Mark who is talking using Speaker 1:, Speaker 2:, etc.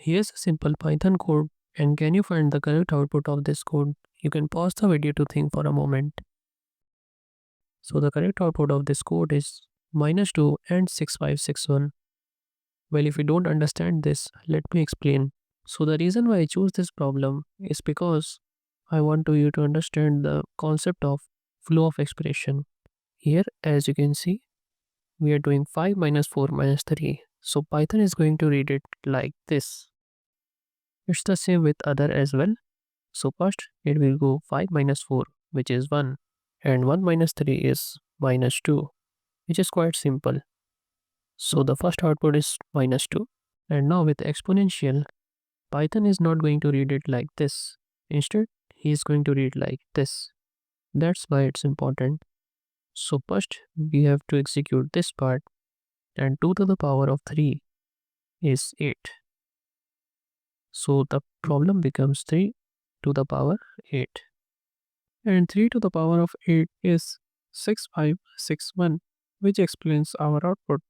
Speaker 1: Here's a simple Python code, and can you find the correct output of this code? You can pause the video to think for a moment. So the correct output of this code is -2 and 6561. Well, if you don't understand this, let me explain. So the reason why I choose this problem is because I want you to understand the concept of flow of expression. Here, as you can see, we are doing 5 minus 4 minus 3. So Python is going to read it like this. It's the same with other as well. So first it will go 5 minus 4, which is 1, and 1 minus 3 is -2, which is quite simple. So the first output is -2. And now with exponential, Python is not going to read it like this. Instead, he is going to read like this. That's why it's important. So first we have to execute this part, and 2 to the power of 3 is 8. So the problem becomes 3 to the power 8. And 3 to the power of 8 is 6561, which explains our output.